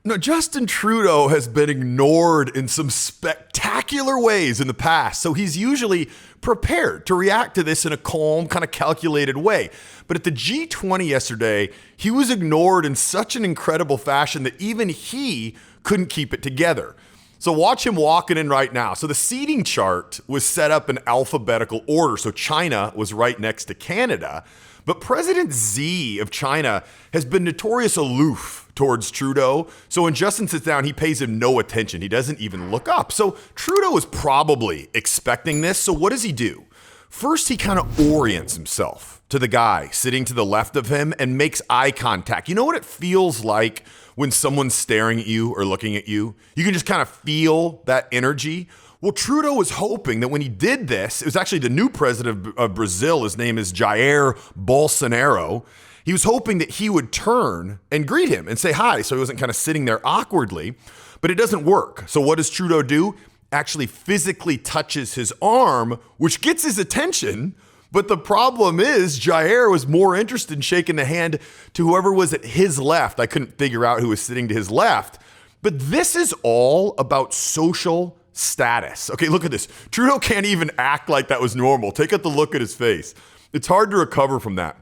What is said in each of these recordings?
No, Justin Trudeau has been ignored in some spectacular ways in the past, so he's usually prepared to react to this in a calm, kind of calculated way. But at the G20 yesterday, he was ignored in such an incredible fashion that even he couldn't keep it together. So watch him walking in right now. So the seating chart was set up in alphabetical order. So China was right next to Canada. But President Xi of China has been notorious aloof towards Trudeau. So when Justin sits down, he pays him no attention. He doesn't even look up. So Trudeau is probably expecting this. So what does he do? First, he kind of orients himself to the guy sitting to the left of him and makes eye contact. You know what it feels like when someone's staring at you or looking at you? You can just kind of feel that energy. Well, Trudeau was hoping that when he did this, it was actually the new president of Brazil. His name is Jair Bolsonaro. He was hoping that he would turn and greet him and say hi, so he wasn't kind of sitting there awkwardly. But it doesn't work. So what does Trudeau do? Actually physically touches his arm, which gets his attention. But the problem is Jair was more interested in shaking the hand to whoever was at his left. I couldn't figure out who was sitting to his left. But this is all about social status. Okay, look at this. Trudeau can't even act like that was normal. Take a look at his face. It's hard to recover from that.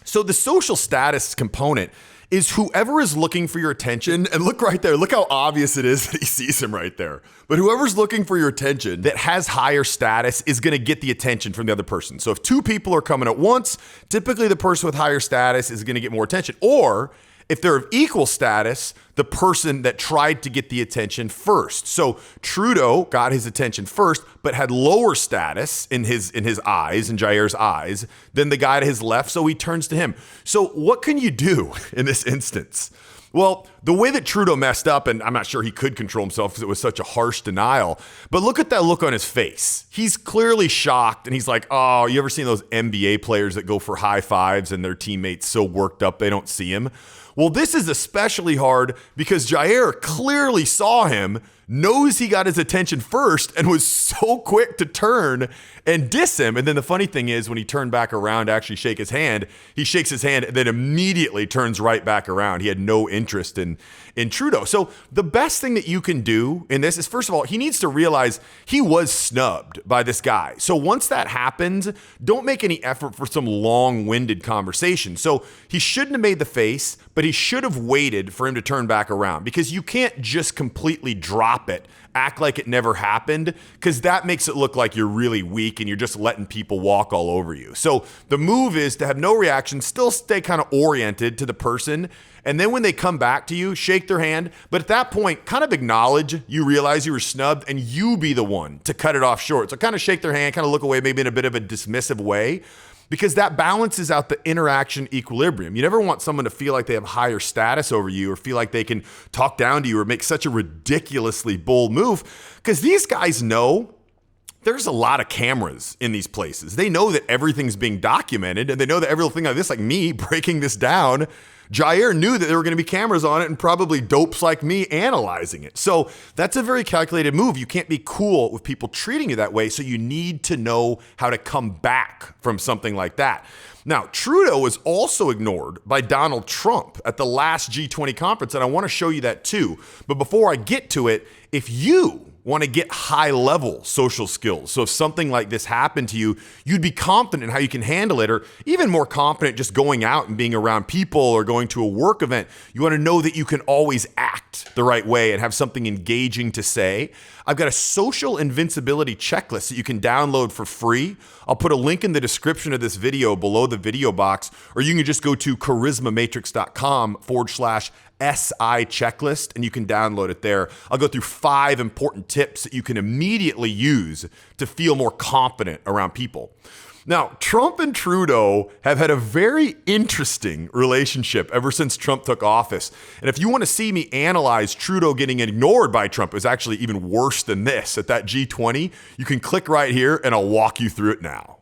So the social status component is whoever is looking for your attention, and look right there, look how obvious it is that he sees him right there. But whoever's looking for your attention that has higher status is gonna get the attention from the other person. So if two people are coming at once, typically the person with higher status is gonna get more attention. Or if they're of equal status, the person that tried to get the attention first. So Trudeau got his attention first, but had lower status in his eyes, in Jair's eyes, than the guy to his left, so he turns to him. So what can you do in this instance? Well, the way that Trudeau messed up, and I'm not sure he could control himself because it was such a harsh denial, but look at that look on his face. He's clearly shocked, and he's like, oh, you ever seen those NBA players that go for high fives and their teammates so worked up they don't see him? Well, this is especially hard because Jair clearly saw him, knows he got his attention first, and was so quick to turn and diss him. And then the funny thing is, when he turned back around to actually shake his hand, he shakes his hand and then immediately turns right back around. He had no interest in Trudeau. So the best thing that you can do in this is, first of all, he needs to realize he was snubbed by this guy. So once that happens, don't make any effort for some long-winded conversation. So he shouldn't have made the face, but he should have waited for him to turn back around, because you can't just completely drop it, act like it never happened, because that makes it look like you're really weak and you're just letting people walk all over you. So the move is to have no reaction, still stay kind of oriented to the person, and then when they come back to you, shake their hand. But at that point, kind of acknowledge you realize you were snubbed and you be the one to cut it off short. So kind of shake their hand, kind of look away, maybe in a bit of a dismissive way, because that balances out the interaction equilibrium. You never want someone to feel like they have higher status over you or feel like they can talk down to you or make such a ridiculously bold move, because these guys know there's a lot of cameras in these places. They know that everything's being documented, and they know that everything like this, like me breaking this down, Jair knew that there were going to be cameras on it and probably dopes like me analyzing it. So that's a very calculated move. You can't be cool with people treating you that way. So you need to know how to come back from something like that. Now, Trudeau was also ignored by Donald Trump at the last G20 conference, and I want to show you that too. But before I get to it, if you want to get high-level social skills, so if something like this happened to you, you'd be confident in how you can handle it, or even more confident just going out and being around people or going to a work event. You want to know that you can always act the right way and have something engaging to say. I've got a social invincibility checklist that you can download for free. I'll put a link in the description of this video below the video box, or you can just go to charismamatrix.com/SI checklist and you can download it there. I'll go through 5 important tips that you can immediately use to feel more confident around people. Now, Trump and Trudeau have had a very interesting relationship ever since Trump took office. And if you want to see me analyze Trudeau getting ignored by Trump, it was actually even worse than this at that G20, you can click right here and I'll walk you through it now.